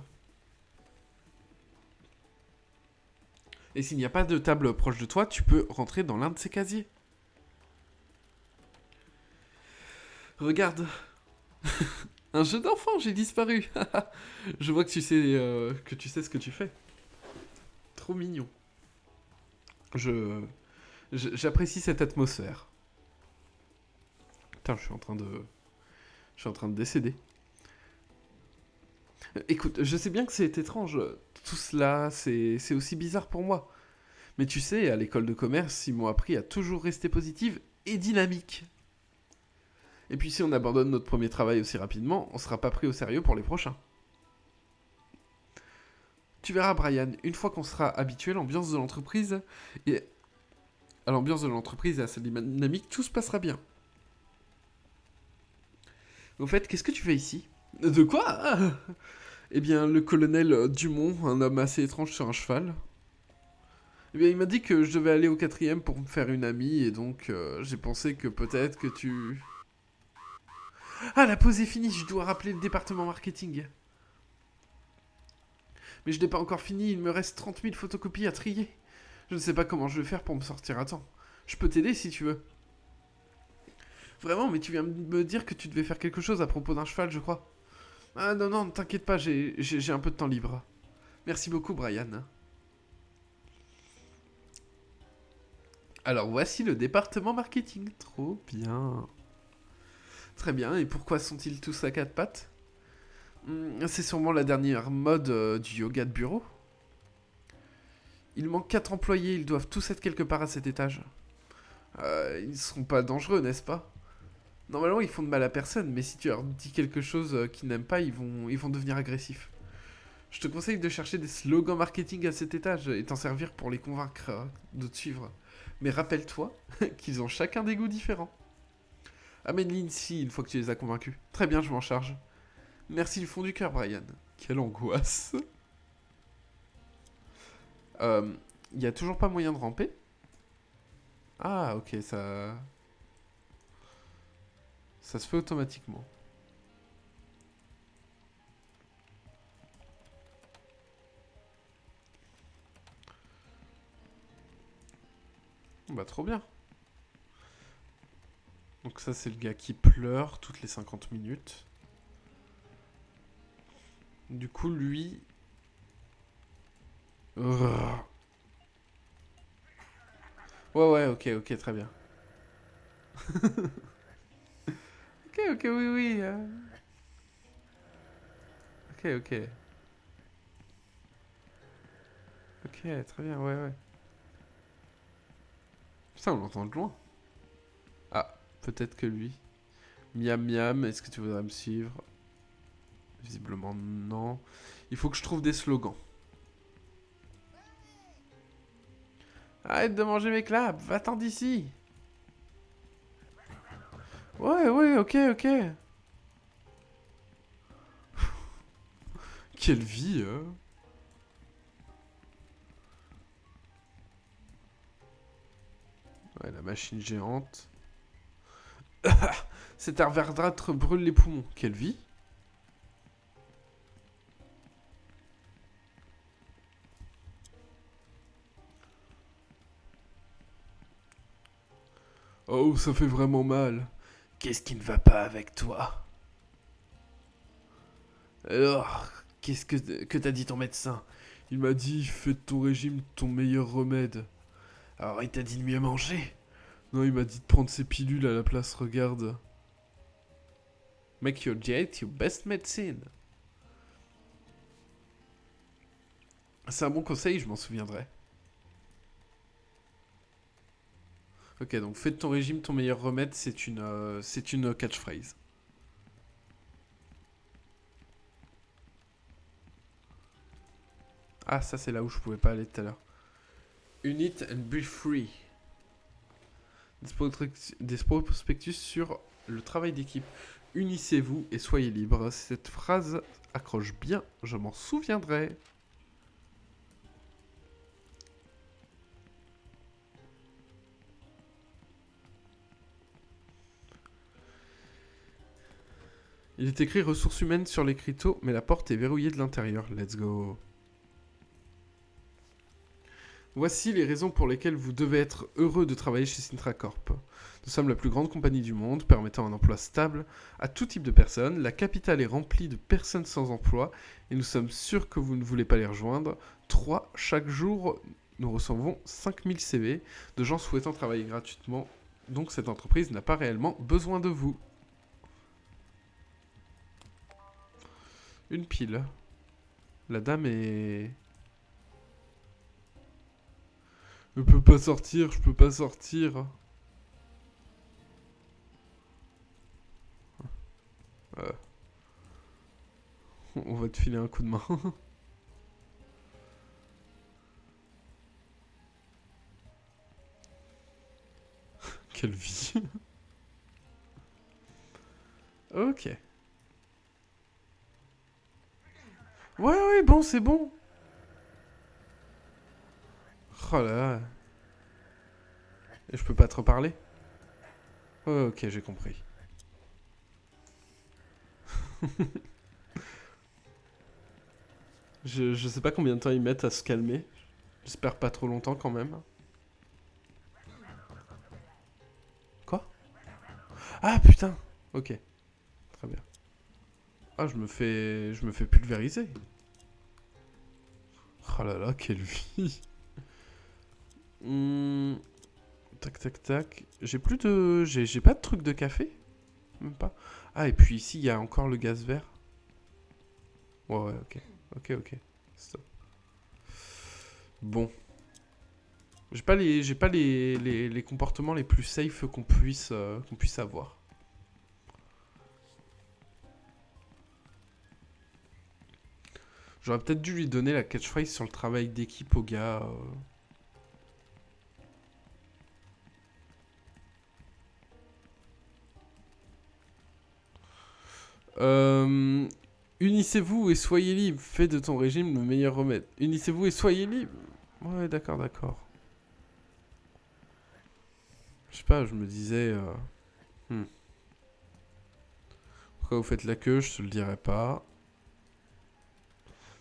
Et s'il n'y a pas de table proche de toi, tu peux rentrer dans l'un de ces casiers. Regarde. Un jeu d'enfant, j'ai disparu. Je vois que tu sais ce que tu fais. Trop mignon. J'apprécie cette atmosphère. Putain, je suis en train de décéder. Écoute, je sais bien que c'est étrange. Tout cela, c'est aussi bizarre pour moi. Mais tu sais, à l'école de commerce, ils m'ont appris à toujours rester positive et dynamique. Et puis si on abandonne notre premier travail aussi rapidement, on sera pas pris au sérieux pour les prochains. Tu verras, Brian, une fois qu'on sera habitué à l'ambiance de l'entreprise et à sa dynamique, tout se passera bien. Au fait, qu'est-ce que tu fais ici? De quoi? Eh bien, le colonel Dumont, un homme assez étrange sur un cheval. Eh bien, il m'a dit que je devais aller au 4e pour me faire une amie, et donc j'ai pensé que peut-être que tu... Ah, la pause est finie, je dois rappeler le département marketing. Mais je n'ai pas encore fini, il me reste 30 000 photocopies à trier. Je ne sais pas comment je vais faire pour me sortir à temps. Je peux t'aider si tu veux. Vraiment, mais tu viens de me dire que tu devais faire quelque chose à propos d'un cheval, je crois. Ah non, non, ne t'inquiète pas, j'ai un peu de temps libre. Merci beaucoup, Brian. Alors voici le département marketing. Trop bien. Très bien, et pourquoi sont-ils tous à quatre pattes? C'est sûrement la dernière mode du yoga de bureau. Il manque 4 employés, ils doivent tous être quelque part à cet étage. Ils ne seront pas dangereux, n'est-ce pas? Normalement, ils font de mal à personne, mais si tu leur dis quelque chose qu'ils n'aiment pas, ils vont devenir agressifs. Je te conseille de chercher des slogans marketing à cet étage et t'en servir pour les convaincre de te suivre. Mais rappelle-toi qu'ils ont chacun des goûts différents. Amène-les ici une fois que tu les as convaincus. Très bien, je m'en charge. Merci du fond du cœur, Brian. Quelle angoisse. Y a toujours pas moyen de ramper? Ah, ok, ça se fait automatiquement. Bah, trop bien. Donc ça, c'est le gars qui pleure toutes les 50 minutes. Du coup, lui... Urgh. Ouais, ok, très bien. Ok, oui. Ok. Ok, très bien, ouais. Putain, on l'entend de loin. Ah, peut-être que lui. Miam miam, est-ce que tu voudrais me suivre? Visiblement non. Il faut que je trouve des slogans. Arrête de manger mes claps, va-t'en d'ici. Ouais, ok. Quelle vie, hein. Ouais, la machine géante. Cet air verdâtre brûle les poumons. Quelle vie. Oh, ça fait vraiment mal. Qu'est-ce qui ne va pas avec toi? Alors, qu'est-ce que t'a dit ton médecin? Il m'a dit, fais de ton régime ton meilleur remède. Alors, il t'a dit de mieux manger? Non, il m'a dit de prendre ses pilules à la place, regarde. Make your diet your best medicine. C'est un bon conseil, je m'en souviendrai. Ok, donc fais de ton régime ton meilleur remède, c'est une catchphrase. Ah, ça c'est là où je pouvais pas aller tout à l'heure. Unit and be free. Des prospectus sur le travail d'équipe. Unissez-vous et soyez libres. Cette phrase accroche bien, je m'en souviendrai. Il est écrit ressources humaines sur l'écriteau, mais la porte est verrouillée de l'intérieur. Let's go. Voici les raisons pour lesquelles vous devez être heureux de travailler chez Sintra Corp. Nous sommes la plus grande compagnie du monde, permettant un emploi stable à tout type de personnes. La capitale est remplie de personnes sans emploi et nous sommes sûrs que vous ne voulez pas les rejoindre. 3. Chaque jour, nous recevons 5000 CV de gens souhaitant travailler gratuitement. Donc cette entreprise n'a pas réellement besoin de vous. Une pile. La dame est... Je peux pas sortir, je peux pas sortir. On va te filer un coup de main. Quelle vie. Ok. Ouais, bon, c'est bon. Oh là là. Et je peux pas te reparler? Ouais, ok, j'ai compris. je sais pas combien de temps ils mettent à se calmer. J'espère pas trop longtemps quand même. Quoi? Ah putain. Ok, très bien. Ah, je me fais pulvériser. Oh là là, quelle vie. Tac, tac, tac. J'ai plus de... J'ai pas de truc de café? Même pas. Ah, et puis ici, il y a encore le gaz vert. Ouais, ok. Ok. Stop. Bon. J'ai pas les comportements les plus safe qu'on puisse avoir. J'aurais peut-être dû lui donner la catchphrase sur le travail d'équipe au gars. Unissez-vous et soyez libre. Fais de ton régime le meilleur remède. Unissez-vous et soyez libre. Ouais, d'accord. Je sais pas, je me disais... Pourquoi vous faites la queue? Je te le dirai pas.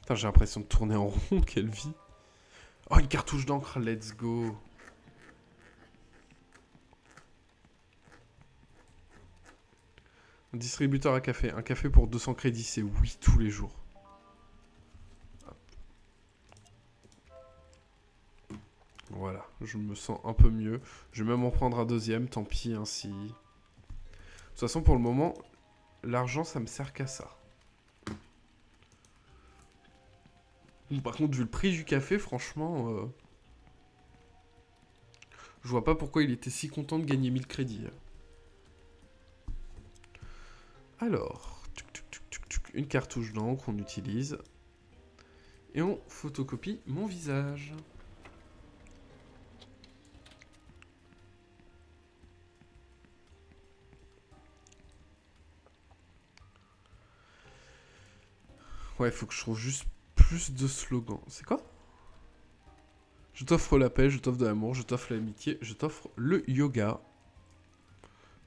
Putain, j'ai l'impression de tourner en rond. Quelle vie. Oh, une cartouche d'encre. Let's go. Un distributeur à café. Un café pour 200 crédits, c'est oui tous les jours. Voilà, je me sens un peu mieux. Je vais même en prendre un deuxième, tant pis, ainsi. De toute façon, pour le moment, l'argent, ça me sert qu'à ça. Bon, par contre, vu le prix du café, franchement... je vois pas pourquoi il était si content de gagner 1000 crédits. Alors... Une cartouche d'encre qu'on utilise. Et on photocopie mon visage. Ouais, faut que je trouve juste plus de slogans. C'est quoi? Je t'offre la paix, je t'offre de l'amour, je t'offre l'amitié, je t'offre le yoga.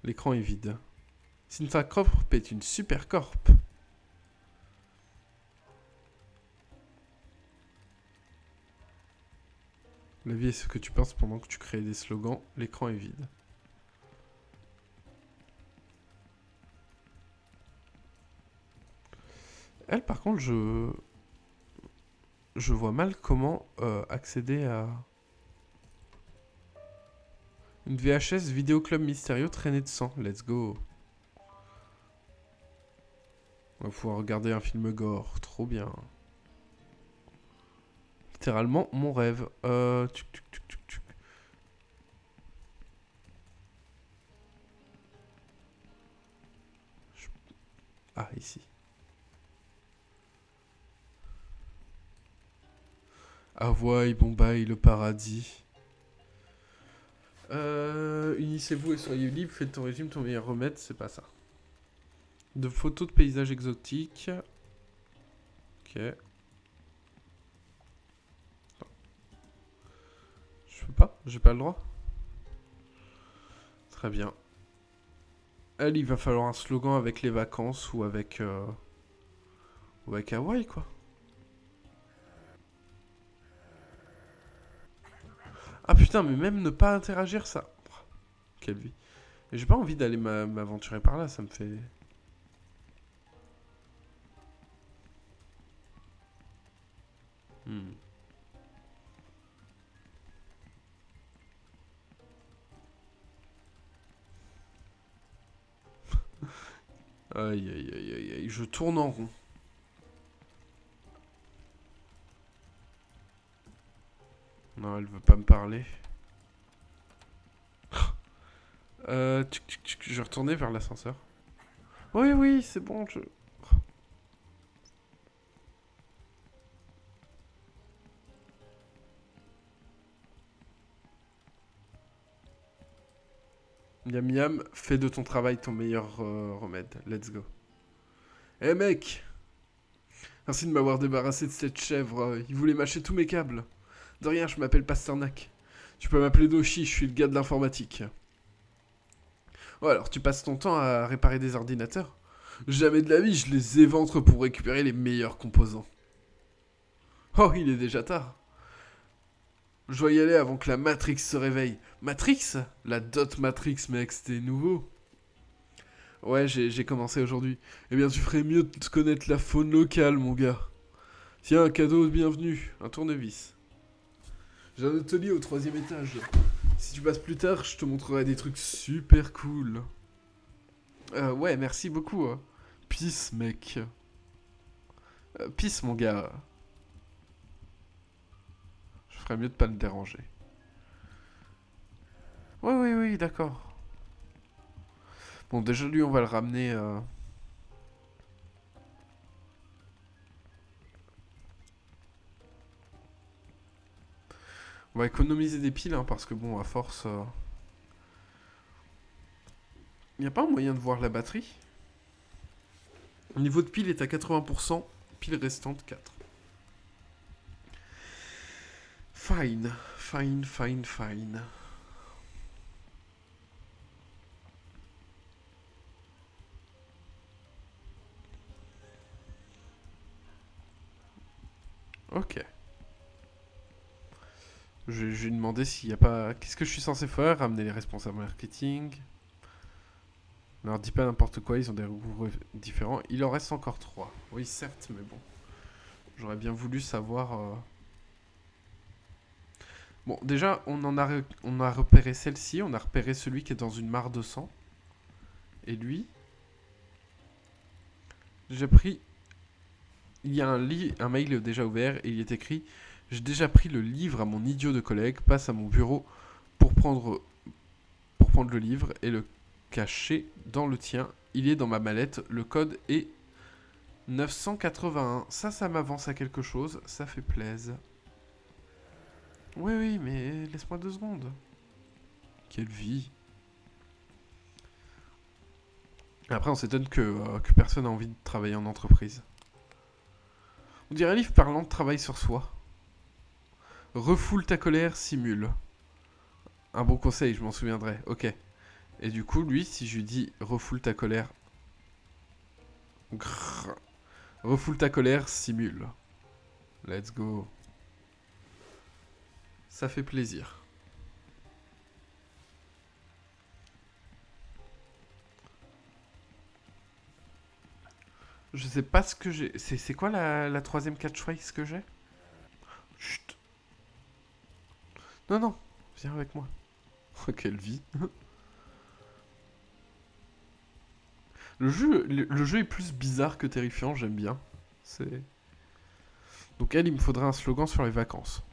L'écran est vide. Sintra Corp est une super corp. La vie est ce que tu penses pendant que tu crées des slogans. L'écran est vide. Elle, par contre, je vois mal comment accéder à... Une VHS Vidéo Club Mystérieux traînée de sang. Let's go. On va pouvoir regarder un film gore. Trop bien. Littéralement, mon rêve. Ah, ici. Hawaï, Bombay, le paradis. Unissez-vous et soyez libre. Faites ton régime, ton meilleur remède. C'est pas ça. De photos de paysages exotiques. Ok. Je peux pas? J'ai pas le droit? Très bien. Elle, il va falloir un slogan avec les vacances ou avec Hawaï, quoi. Ah putain, mais même ne pas interagir, ça... Quelle vie. Et j'ai pas envie d'aller m'aventurer par là, ça me fait... Hmm. Aïe, aïe, aïe, aïe, aïe, je tourne en rond. Non, elle veut pas me parler. Je vais retourner vers l'ascenseur. Oui, oui, c'est bon, je... Miam Miam, fais de ton travail ton meilleur remède. Let's go. Eh hey, mec! Merci de m'avoir débarrassé de cette chèvre. Il voulait mâcher tous mes câbles. De rien, je m'appelle Pasternak. Tu peux m'appeler Doshi, je suis le gars de l'informatique. Oh, alors tu passes ton temps à réparer des ordinateurs? Jamais de la vie, je les éventre pour récupérer les meilleurs composants. Oh, il est déjà tard. Je dois y aller avant que la Matrix se réveille. Matrix? La Dot Matrix, mec, c'était nouveau. Ouais, j'ai commencé aujourd'hui. Eh bien, tu ferais mieux de connaître la faune locale, mon gars. Tiens, un cadeau de bienvenue, un tournevis. J'ai un atelier au 3e étage. Si tu passes plus tard, je te montrerai des trucs super cool. Ouais, merci beaucoup. Peace, mec. Peace, mon gars. Je ferais mieux de pas le déranger. Ouais, oui, oui, d'accord. Bon, déjà, lui, on va le ramener... On va économiser des piles, hein, parce que bon, à force... Y a pas un moyen de voir la batterie? Le niveau de pile est à 80%, pile restante 4. Fine, fine, fine, fine. Ok. Je vais lui demander s'il n'y a pas... Qu'est-ce que je suis censé faire? Ramener les responsables marketing. Ne leur dis pas n'importe quoi, ils ont des goûts différents. Il en reste encore 3. Oui, certes, mais bon. J'aurais bien voulu savoir... Bon, déjà, on a repéré celle-ci. On a repéré celui qui est dans une mare de sang. Et lui... J'ai pris... Il y a un mail déjà ouvert et il est écrit... J'ai déjà pris le livre à mon idiot de collègue, passe à mon bureau pour prendre le livre et le cacher dans le tien. Il est dans ma mallette, le code est 981. Ça m'avance à quelque chose, ça fait plaisir. Oui, oui, mais laisse-moi 2 secondes. Quelle vie. Après, on s'étonne que personne n'a envie de travailler en entreprise. On dirait un livre parlant de travail sur soi. Refoule ta colère, simule. Un bon conseil, je m'en souviendrai. Ok. Et du coup, lui, si je lui dis refoule ta colère... Grrr. Refoule ta colère, simule. Let's go. Ça fait plaisir. Je sais pas ce que j'ai... C'est quoi la 3e catchphrase que j'ai? Chut. Non, non. Viens avec moi. Oh, quelle vie. Le jeu est plus bizarre que terrifiant, j'aime bien. C'est... Donc elle, il me faudrait un slogan sur les vacances.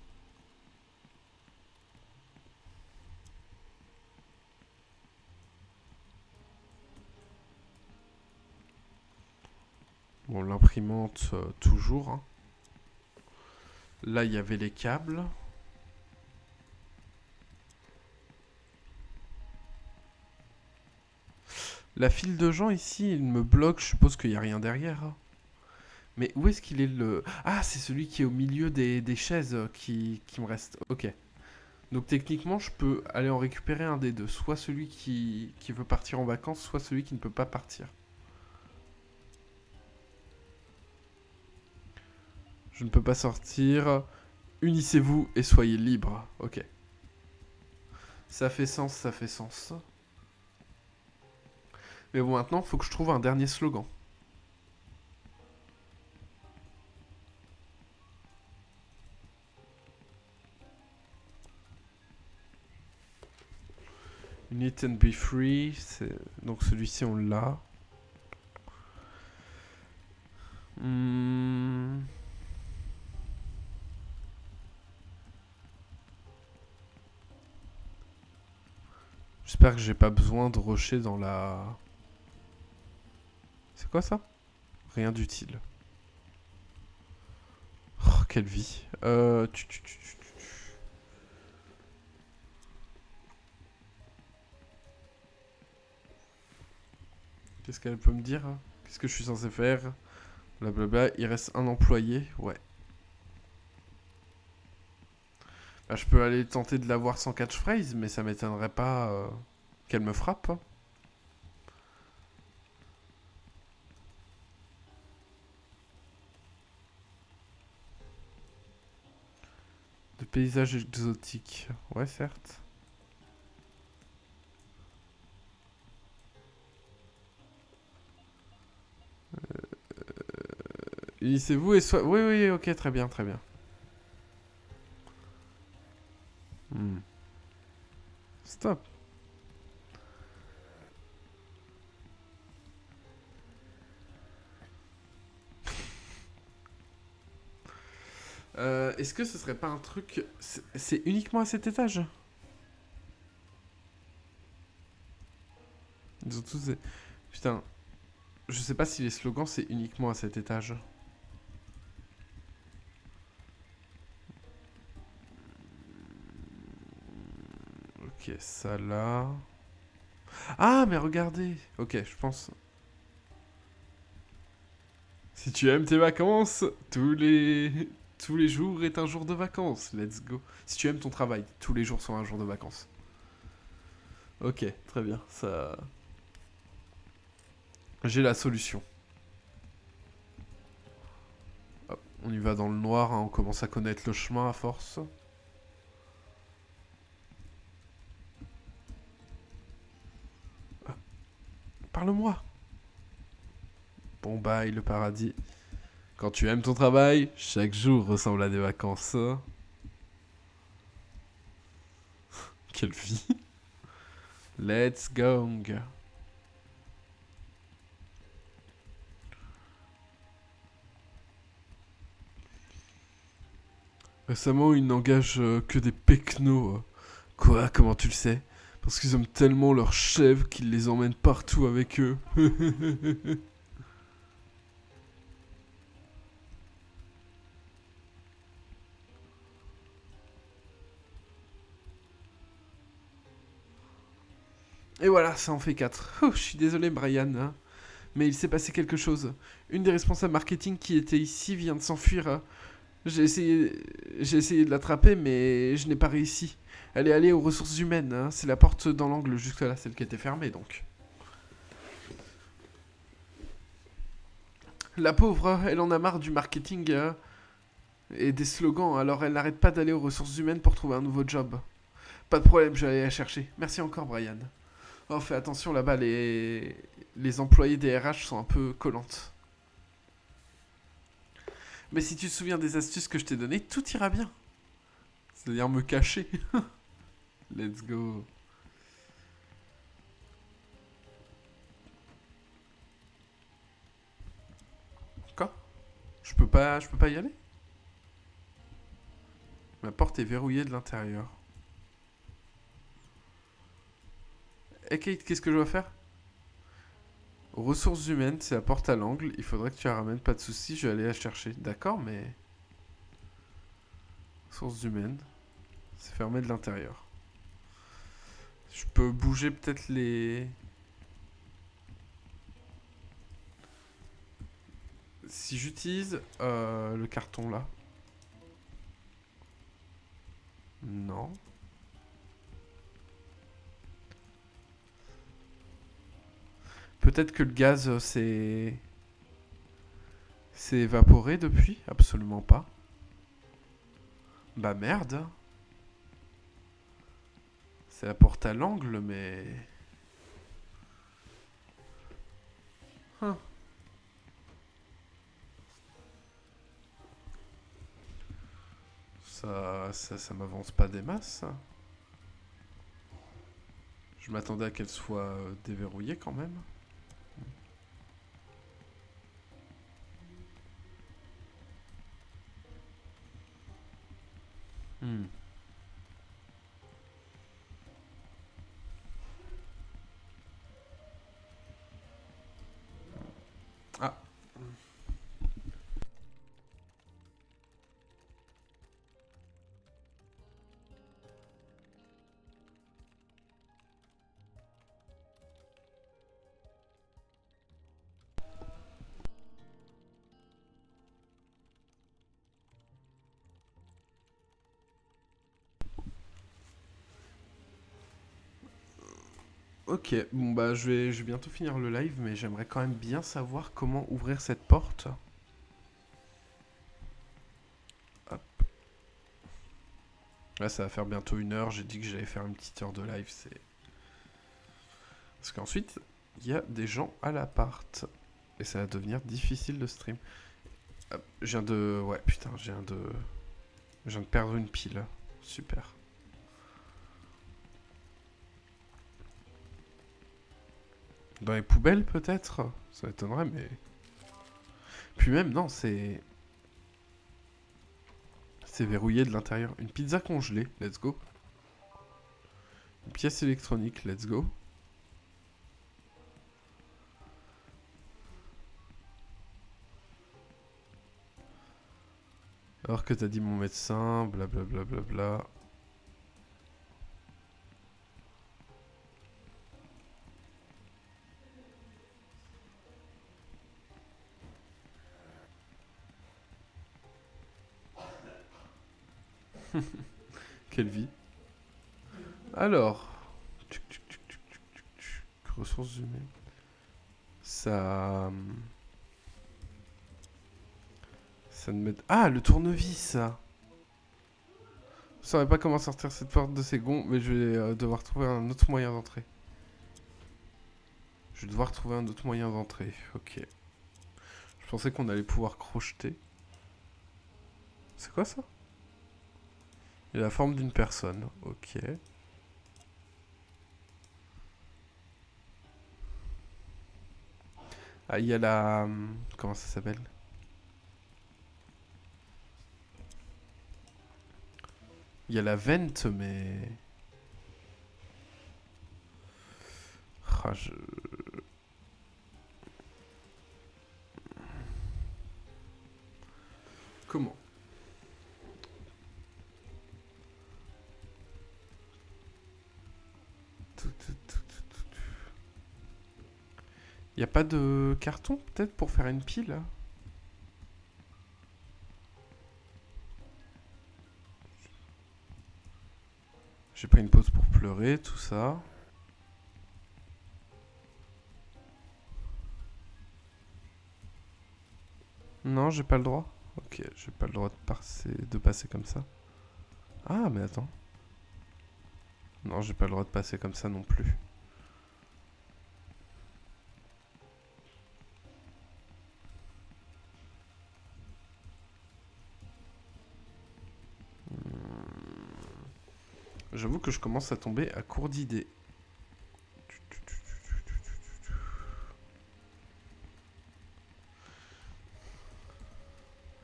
Bon, l'imprimante, toujours. Hein. Là, il y avait les câbles. La file de gens ici, il me bloque. Je suppose qu'il n'y a rien derrière. Hein. Mais où est-ce qu'il est le... Ah, c'est celui qui est au milieu des chaises qui me reste. Ok. Donc techniquement, je peux aller en récupérer un des deux. Soit celui qui veut partir en vacances, soit celui qui ne peut pas partir. Je ne peux pas sortir. Unissez-vous et soyez libres. Ok. Ça fait sens, ça fait sens. Mais bon, maintenant, faut que je trouve un dernier slogan. Unite and be free. Donc celui-ci, on l'a. J'espère que j'ai pas besoin de rusher dans la... C'est quoi ça? Rien d'utile. Oh, quelle vie. Qu'est-ce qu'elle peut me dire? Qu'est-ce que je suis censé faire? Blablabla, il reste un employé. Ouais. Bah, je peux aller tenter de l'avoir sans catchphrase, mais ça m'étonnerait pas qu'elle me frappe. De paysages exotiques. Ouais, certes. Unissez-vous et soit... Oui, oui, ok, très bien, très bien. Stop. Est-ce que ce serait pas un truc... C'est uniquement à cet étage? Ils ont tous des... Putain. Je sais pas si les slogans c'est uniquement à cet étage. Ok, ça là... Ah, mais regardez. Ok, je pense... Si tu aimes tes vacances, tous les jours est un jour de vacances. Let's go. Si tu aimes ton travail, tous les jours sont un jour de vacances. Ok, très bien. Ça... J'ai la solution. Hop, on y va dans le noir, hein, on commence à connaître le chemin à force. Ah, parle-moi. Bon bye le paradis. Quand tu aimes ton travail, chaque jour ressemble à des vacances. Quelle vie. Let's go. Récemment, ils n'engagent que des pecnos. Quoi? Comment tu le sais? Parce qu'ils aiment tellement leurs chefs qu'ils les emmènent partout avec eux. Et voilà, ça en fait 4. Oh, je suis désolé, Brian, hein, mais il s'est passé quelque chose. Une des responsables marketing qui était ici vient de s'enfuir. Hein. J'ai essayé de l'attraper, mais je n'ai pas réussi. Elle est allée aux ressources humaines. Hein. C'est la porte dans l'angle jusque là, celle qui était fermée, donc. La pauvre, elle en a marre du marketing et des slogans, alors elle n'arrête pas d'aller aux ressources humaines pour trouver un nouveau job. Pas de problème, je vais aller la chercher. Merci encore, Brian. Oh, fais attention là-bas, les employés des RH sont un peu collantes. Mais si tu te souviens des astuces que je t'ai données, tout ira bien. C'est-à-dire me cacher. Let's go. Quoi? Je peux pas y aller? Ma porte est verrouillée de l'intérieur. Eh Kate, qu'est-ce que je dois faire? Ressources humaines, c'est la porte à l'angle. Il faudrait que tu la ramènes, pas de soucis, je vais aller la chercher. D'accord, mais... Ressources humaines, c'est fermé de l'intérieur. Je peux bouger peut-être les... Si j'utilise le carton là. Non. Peut-être que le gaz s'est évaporé depuis? Absolument pas. Bah merde. C'est la porte à l'angle, mais... Hein. Ça m'avance pas des masses, ça. Je m'attendais à qu'elle soit déverrouillée quand même. Hmm. Ah. Ok, bon bah je vais bientôt finir le live, mais j'aimerais quand même bien savoir comment ouvrir cette porte. Hop. Là ça va faire bientôt 1 heure, j'ai dit que j'allais faire une petite heure de live, c'est... Parce qu'ensuite, il y a des gens à l'appart. Et ça va devenir difficile de stream. Hop, je viens de... Ouais, putain, je viens de perdre une pile. Super. Dans les poubelles, peut-être? Ça m'étonnerait, mais... Puis même, non, c'est... C'est verrouillé de l'intérieur. Une pizza congelée, let's go. Une pièce électronique, let's go. Alors que t'as dit mon médecin, blablabla. Bla bla bla. Quelle vie. Alors... Ressources humaines. Ça... Ça ne m'aide... Ah, le tournevis, ça. Je saurais pas comment sortir cette porte de ces gonds, mais je vais devoir trouver un autre moyen d'entrer. Je vais devoir trouver un autre moyen d'entrer. Ok. Je pensais qu'on allait pouvoir crocheter. C'est quoi ça? Il a la forme d'une personne. Ok. Ah, il y a la... Comment ça s'appelle? Il y a la vente, mais... Ah, je... Comment? Y a pas de carton, peut-être, pour faire une pile? J'ai pris une pause pour pleurer, tout ça. Non, j'ai pas le droit. Ok, j'ai pas le droit de passer comme ça. Ah, mais attends. Non, j'ai pas le droit de passer comme ça non plus. J'avoue que je commence à tomber à court d'idées.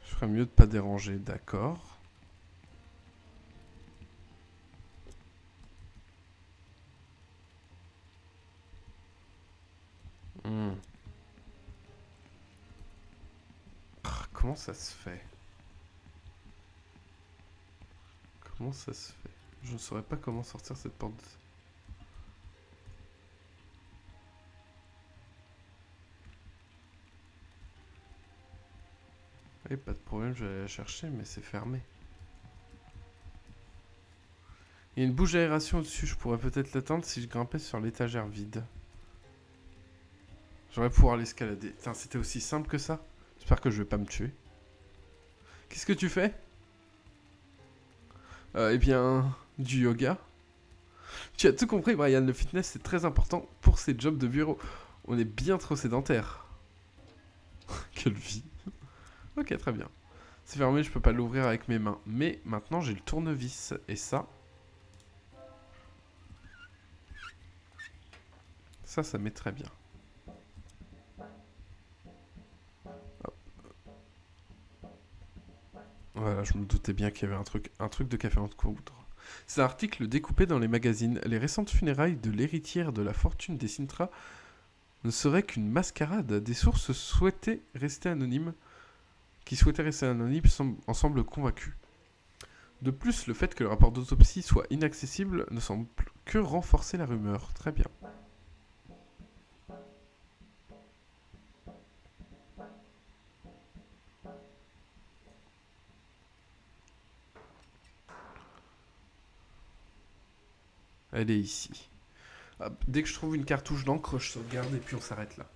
Je ferais mieux de pas déranger, d'accord. Comment ça se fait? Comment ça se fait? Je ne saurais pas comment sortir cette porte. Eh, pas de problème, je vais aller la chercher, mais c'est fermé. Il y a une bouche d'aération au-dessus, je pourrais peut-être l'atteindre si je grimpais sur l'étagère vide. J'aurais pouvoir l'escalader. Putain, c'était aussi simple que ça. J'espère que je vais pas me tuer. Qu'est-ce que tu fais? Eh bien, du yoga. Tu as tout compris, Brian. Le fitness, c'est très important pour ces jobs de bureau. On est bien trop sédentaire. Quelle vie. Ok, très bien. C'est fermé, je peux pas l'ouvrir avec mes mains. Mais maintenant, j'ai le tournevis. Et ça... Ça m'est très bien. Hop. Voilà, je me doutais bien qu'il y avait un truc de café en coudre. C'est un article découpé dans les magazines. Les récentes funérailles de l'héritière de la fortune des Sintra ne seraient qu'une mascarade. Des sources souhaitaient rester anonymes, en semblent convaincus. De plus, le fait que le rapport d'autopsie soit inaccessible ne semble que renforcer la rumeur. Très bien. Elle est ici. Hop, dès que je trouve une cartouche d'encre, je sauvegarde et puis on s'arrête là.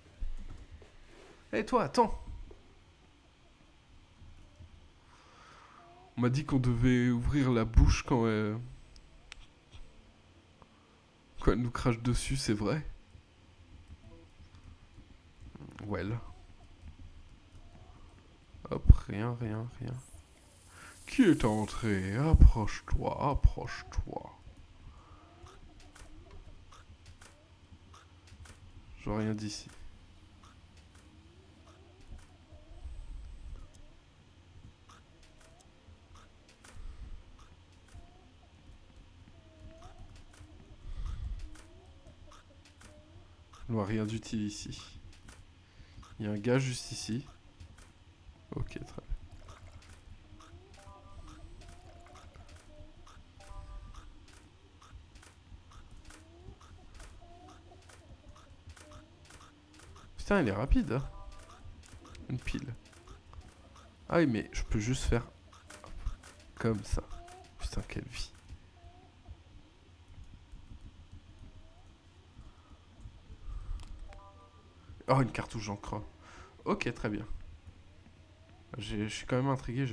Hé toi, attends. On m'a dit qu'on devait ouvrir la bouche quand elle nous crache dessus, c'est vrai? Well. Hop, rien. Qui est entré? Approche-toi. Je vois rien d'ici. Je vois rien d'utile ici. Il y a un gars juste ici. Ok, très bien. Putain, elle est rapide, hein. Une pile. Ah oui, mais je peux juste faire comme ça. Putain, quelle vie. Oh, une cartouche d'encre. Ok, très bien. Je suis quand même intrigué,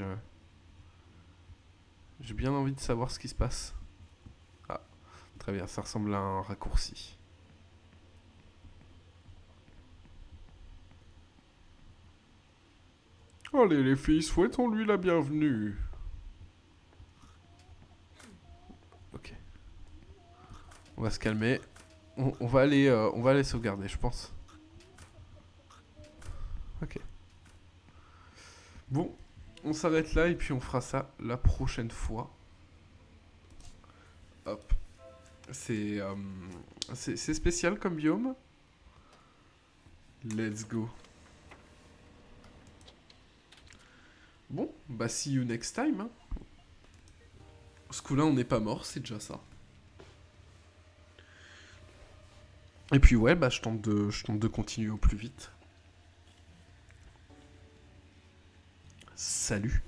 j'ai bien envie de savoir ce qui se passe. Ah, très bien, ça ressemble à un raccourci. Allez les filles, souhaitons-lui la bienvenue. Ok. On va se calmer. On va aller sauvegarder, je pense. Ok. Bon, on s'arrête là et puis on fera ça la prochaine fois. Hop. C'est spécial comme biome. Let's go. Bon, bah see you next time. Hein. Ce coup-là, on n'est pas mort, c'est déjà ça. Et puis ouais, bah je tente de continuer au plus vite. Salut.